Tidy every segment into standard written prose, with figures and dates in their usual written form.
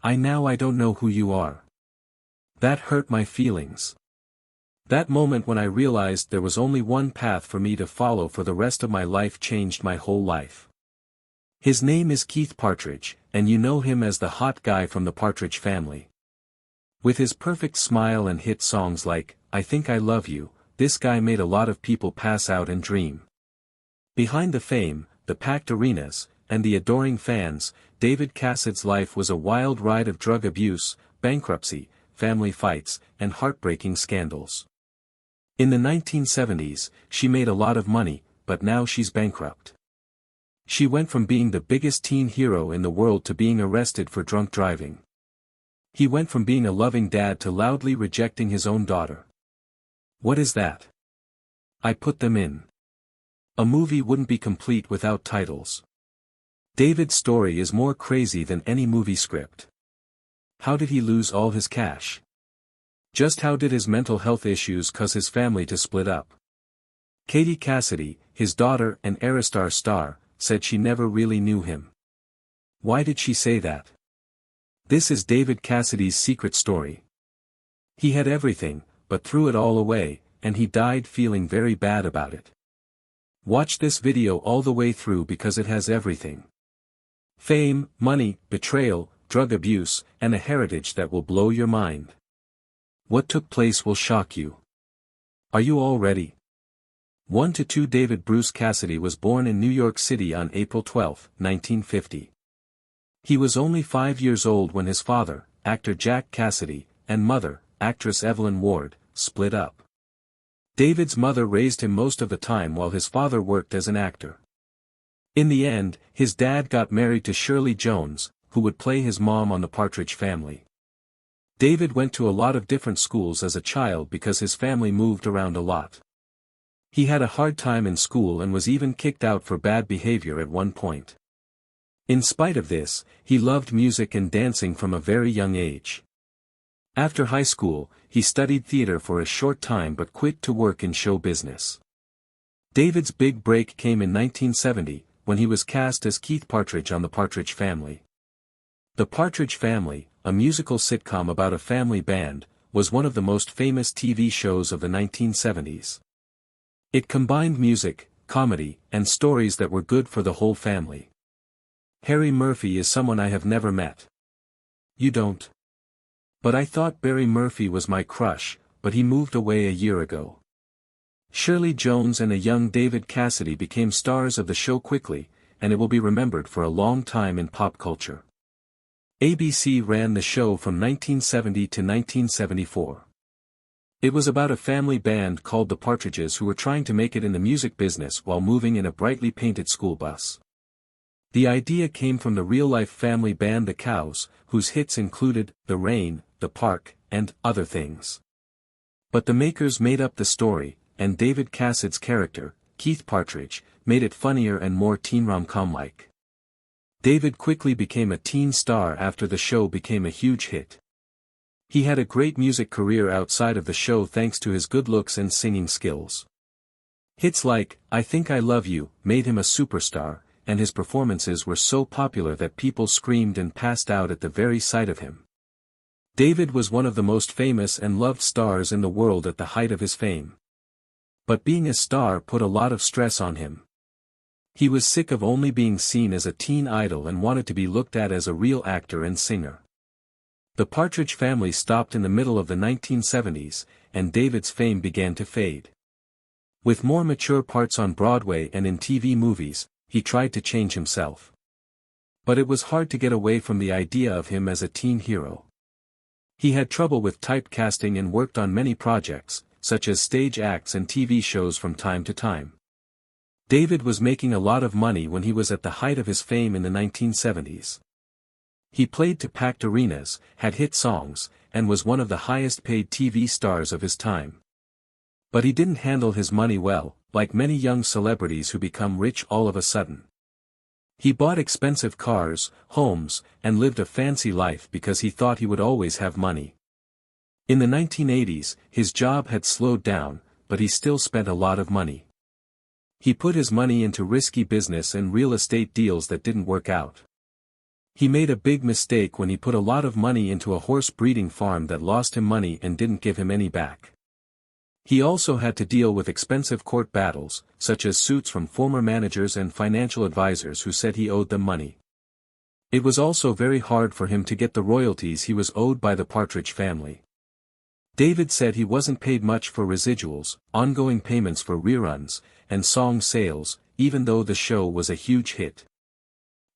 I don't know who you are. That hurt my feelings. That moment when I realized there was only one path for me to follow for the rest of my life changed my whole life. His name is Keith Partridge, and you know him as the hot guy from the Partridge Family. With his perfect smile and hit songs like, I Think I Love You, this guy made a lot of people pass out and dream. Behind the fame, the packed arenas, and the adoring fans, David Cassidy's life was a wild ride of drug abuse, bankruptcy, family fights, and heartbreaking scandals. In the 1970s, she made a lot of money, but now she's bankrupt. She went from being the biggest teen hero in the world to being arrested for drunk driving. He went from being a loving dad to loudly rejecting his own daughter. What is that? I put them in. A movie wouldn't be complete without titles. David's story is more crazy than any movie script. How did he lose all his cash? Just how did his mental health issues cause his family to split up? Katie Cassidy, his daughter and Aerostar star, said she never really knew him. Why did she say that? This is David Cassidy's secret story. He had everything, but threw it all away, and he died feeling very bad about it. Watch this video all the way through because it has everything. Fame, money, betrayal, drug abuse, and a heritage that will blow your mind. What took place will shock you. Are you all ready? 1 to 2 David Bruce Cassidy was born in New York City on April 12, 1950. He was only 5 years old when his father, actor Jack Cassidy, and mother, actress Evelyn Ward, split up. David's mother raised him most of the time while his father worked as an actor. In the end, his dad got married to Shirley Jones, who would play his mom on the Partridge Family. David went to a lot of different schools as a child because his family moved around a lot. He had a hard time in school and was even kicked out for bad behavior at one point. In spite of this, he loved music and dancing from a very young age. After high school, he studied theater for a short time but quit to work in show business. David's big break came in 1970, when he was cast as Keith Partridge on The Partridge Family. The Partridge Family, a musical sitcom about a family band, was one of the most famous TV shows of the 1970s. It combined music, comedy, and stories that were good for the whole family. Harry Murphy is someone I have never met. You don't? But I thought Barry Murphy was my crush, but he moved away a year ago. Shirley Jones and a young David Cassidy became stars of the show quickly, and it will be remembered for a long time in pop culture. ABC ran the show from 1970 to 1974. It was about a family band called the Partridges who were trying to make it in the music business while moving in a brightly painted school bus. The idea came from the real-life family band The Cows, whose hits included The Rain, The Park, and Other Things. But the makers made up the story, and David Cassidy's character, Keith Partridge, made it funnier and more teen rom-com-like. David quickly became a teen star after the show became a huge hit. He had a great music career outside of the show thanks to his good looks and singing skills. Hits like, I Think I Love You, made him a superstar, and his performances were so popular that people screamed and passed out at the very sight of him. David was one of the most famous and loved stars in the world at the height of his fame. But being a star put a lot of stress on him. He was sick of only being seen as a teen idol and wanted to be looked at as a real actor and singer. The Partridge Family stopped in the middle of the 1970s, and David's fame began to fade. With more mature parts on Broadway and in TV movies, he tried to change himself. But it was hard to get away from the idea of him as a teen hero. He had trouble with typecasting and worked on many projects, such as stage acts and TV shows from time to time. David was making a lot of money when he was at the height of his fame in the 1970s. He played to packed arenas, had hit songs, and was one of the highest-paid TV stars of his time. But he didn't handle his money well, like many young celebrities who become rich all of a sudden. He bought expensive cars, homes, and lived a fancy life because he thought he would always have money. In the 1980s, his job had slowed down, but he still spent a lot of money. He put his money into risky business and real estate deals that didn't work out. He made a big mistake when he put a lot of money into a horse breeding farm that lost him money and didn't give him any back. He also had to deal with expensive court battles, such as suits from former managers and financial advisors who said he owed them money. It was also very hard for him to get the royalties he was owed by the Partridge family. David said he wasn't paid much for residuals, ongoing payments for reruns, and song sales, even though the show was a huge hit.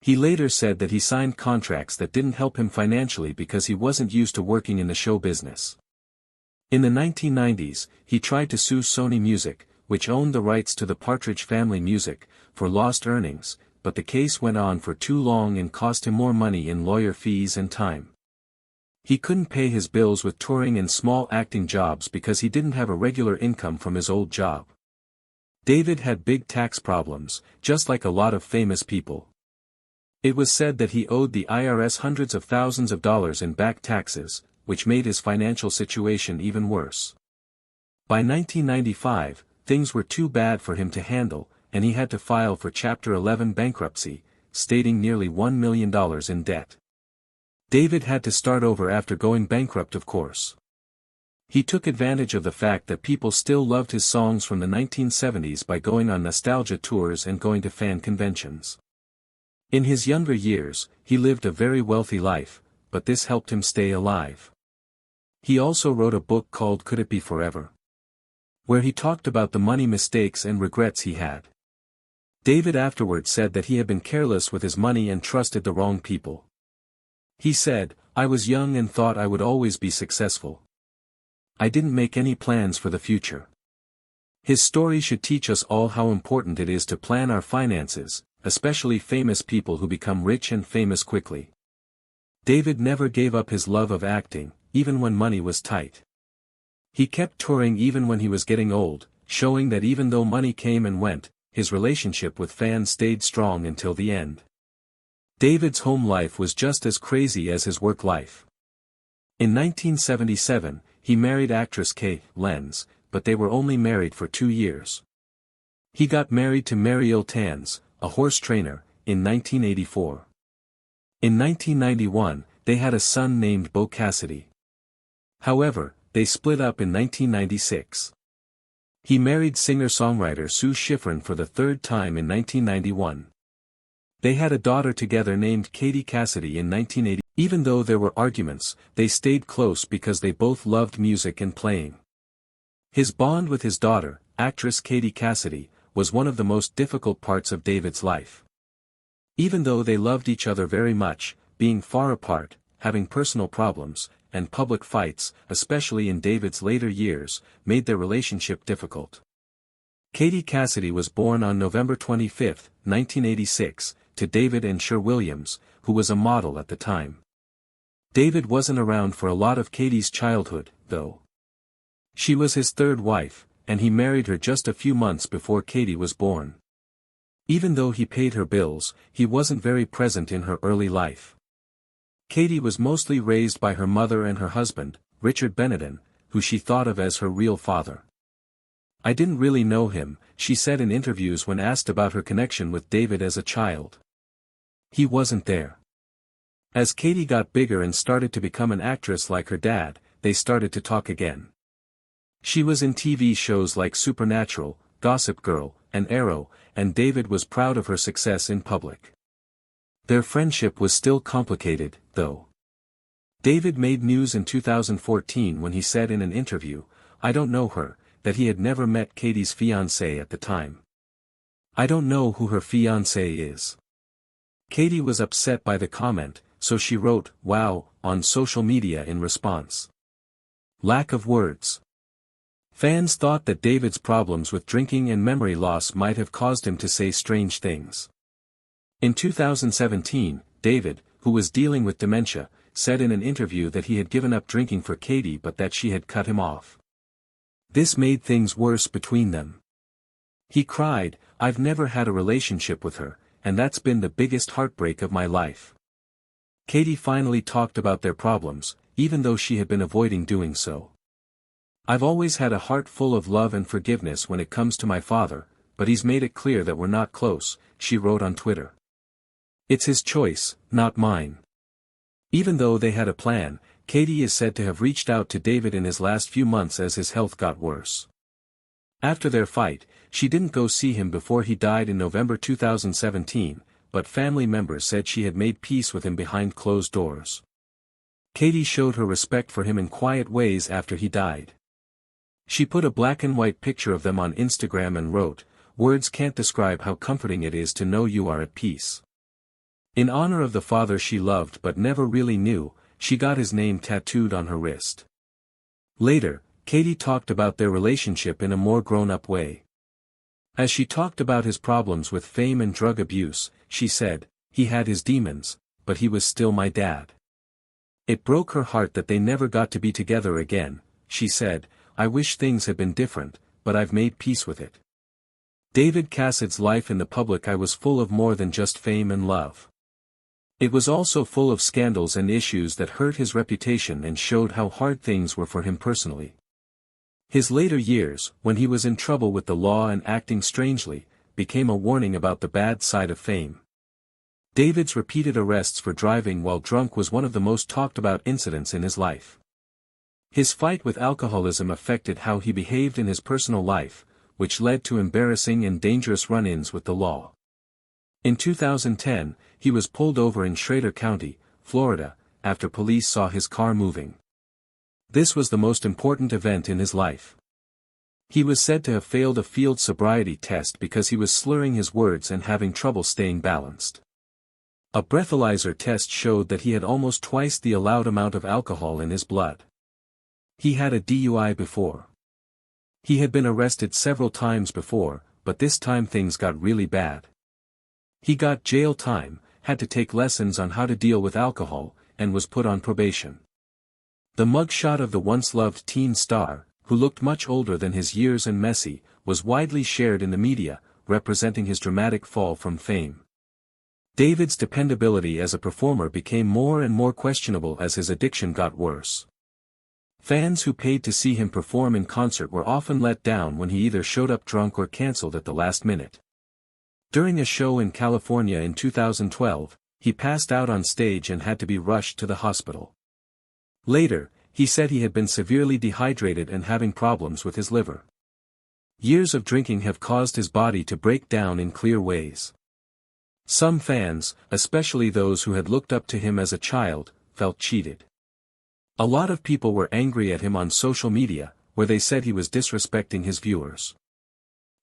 He later said that he signed contracts that didn't help him financially because he wasn't used to working in the show business. In the 1990s, he tried to sue Sony Music, which owned the rights to the Partridge Family music, for lost earnings, but the case went on for too long and cost him more money in lawyer fees and time. He couldn't pay his bills with touring and small acting jobs because he didn't have a regular income from his old job. David had big tax problems, just like a lot of famous people. It was said that he owed the IRS hundreds of thousands of dollars in back taxes, which made his financial situation even worse. By 1995, things were too bad for him to handle, and he had to file for Chapter 11 bankruptcy, stating nearly $1 million in debt. David had to start over after going bankrupt, of course. He took advantage of the fact that people still loved his songs from the 1970s by going on nostalgia tours and going to fan conventions. In his younger years, he lived a very wealthy life, but this helped him stay alive. He also wrote a book called Could It Be Forever?, where he talked about the money mistakes and regrets he had. David afterwards said that he had been careless with his money and trusted the wrong people. He said, "I was young and thought I would always be successful. I didn't make any plans for the future." His story should teach us all how important it is to plan our finances, especially famous people who become rich and famous quickly. David never gave up his love of acting, even when money was tight. He kept touring even when he was getting old, showing that even though money came and went, his relationship with fans stayed strong until the end. David's home life was just as crazy as his work life. In 1977, he married actress Kay Lenz, but they were only married for 2 years. He got married to Mariel Tanz, a horse trainer, in 1984. In 1991, they had a son named Bo Cassidy. However, they split up in 1996. He married singer-songwriter Sue Schifrin for the third time in 1991. They had a daughter together named Cassidy in 1980. Even though there were arguments, they stayed close because they both loved music and playing. His bond with his daughter, actress Cassidy, was one of the most difficult parts of David's life. Even though they loved each other very much, being far apart, having personal problems, and public fights, especially in David's later years, made their relationship difficult. Cassidy was born on November 25, 1986, to David and Cher Williams, who was a model at the time. David wasn't around for a lot of Katie's childhood, though. She was his third wife, and he married her just a few months before Katie was born. Even though he paid her bills, he wasn't very present in her early life. Katie was mostly raised by her mother and her husband, Richard Benedin, who she thought of as her real father. "I didn't really know him," she said in interviews when asked about her connection with David as a child. "He wasn't there." As Katie got bigger and started to become an actress like her dad, they started to talk again. She was in TV shows like Supernatural, Gossip Girl, and Arrow, and David was proud of her success in public. Their friendship was still complicated, though. David made news in 2014 when he said in an interview, "I don't know her," that he had never met Katie's fiancé at the time. "I don't know who her fiancé is." Katie was upset by the comment, so she wrote, "Wow," on social media in response. Lack of words. Fans thought that David's problems with drinking and memory loss might have caused him to say strange things. In 2017, David, who was dealing with dementia, said in an interview that he had given up drinking for Katie but that she had cut him off. This made things worse between them. He cried, "I've never had a relationship with her, and that's been the biggest heartbreak of my life." Katie finally talked about their problems, even though she had been avoiding doing so. "I've always had a heart full of love and forgiveness when it comes to my father, but he's made it clear that we're not close," she wrote on Twitter. It's his choice, not mine. Even though they had a plan, Katie is said to have reached out to David in his last few months as his health got worse. After their fight, she didn't go see him before he died in November 2017, but family members said she had made peace with him behind closed doors. Katie showed her respect for him in quiet ways after he died. She put a black and white picture of them on Instagram and wrote, "Words can't describe how comforting it is to know you are at peace." In honor of the father she loved but never really knew, she got his name tattooed on her wrist. Later, Katie talked about their relationship in a more grown-up way. As she talked about his problems with fame and drug abuse, she said, "He had his demons, but he was still my dad." It broke her heart that they never got to be together again. She said, "I wish things had been different, but I've made peace with it." David Cassidy's life in the public eye was full of more than just fame and love. It was also full of scandals and issues that hurt his reputation and showed how hard things were for him personally. His later years, when he was in trouble with the law and acting strangely, became a warning about the bad side of fame. David's repeated arrests for driving while drunk was one of the most talked about incidents in his life. His fight with alcoholism affected how he behaved in his personal life, which led to embarrassing and dangerous run-ins with the law. In 2010, he was pulled over in Schrader County, Florida, after police saw his car moving. This was the most important event in his life. He was said to have failed a field sobriety test because he was slurring his words and having trouble staying balanced. A breathalyzer test showed that he had almost twice the allowed amount of alcohol in his blood. He had a DUI before. He had been arrested several times before, but this time things got really bad. He got jail time, had to take lessons on how to deal with alcohol, and was put on probation. The mugshot of the once-loved teen star, who looked much older than his years and messy, was widely shared in the media, representing his dramatic fall from fame. David's dependability as a performer became more and more questionable as his addiction got worse. Fans who paid to see him perform in concert were often let down when he either showed up drunk or canceled at the last minute. During a show in California in 2012, he passed out on stage and had to be rushed to the hospital. Later, he said he had been severely dehydrated and having problems with his liver. Years of drinking have caused his body to break down in clear ways. Some fans, especially those who had looked up to him as a child, felt cheated. A lot of people were angry at him on social media, where they said he was disrespecting his viewers.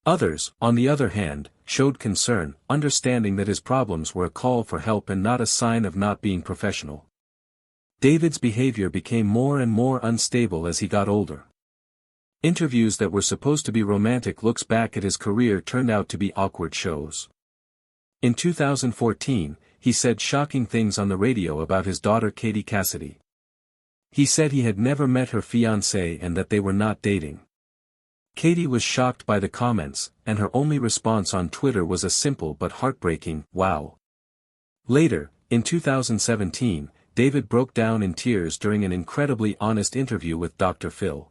Others, on the other hand, showed concern, understanding that his problems were a call for help and not a sign of not being professional. David's behavior became more and more unstable as he got older. Interviews that were supposed to be romantic looks back at his career turned out to be awkward shows. In 2014, he said shocking things on the radio about his daughter Katie Cassidy. He said he had never met her fiancé and that they were not dating. Katie was shocked by the comments, and her only response on Twitter was a simple but heartbreaking, "Wow." Later, in 2017, David broke down in tears during an incredibly honest interview with Dr. Phil.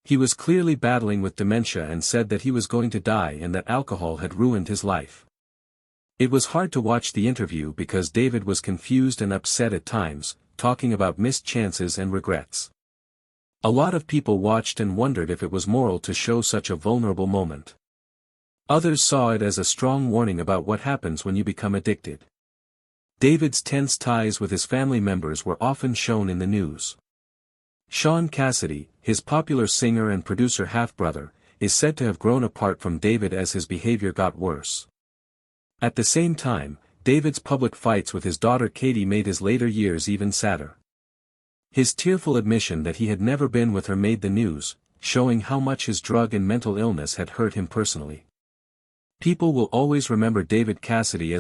He was clearly battling with dementia and said that he was going to die and that alcohol had ruined his life. It was hard to watch the interview because David was confused and upset at times, talking about missed chances and regrets. A lot of people watched and wondered if it was moral to show such a vulnerable moment. Others saw it as a strong warning about what happens when you become addicted. David's tense ties with his family members were often shown in the news. Sean Cassidy, his popular singer and producer half-brother, is said to have grown apart from David as his behavior got worse. At the same time, David's public fights with his daughter Katie made his later years even sadder. His tearful admission that he had never been with her made the news, showing how much his drug and mental illness had hurt him personally. People will always remember David Cassidy as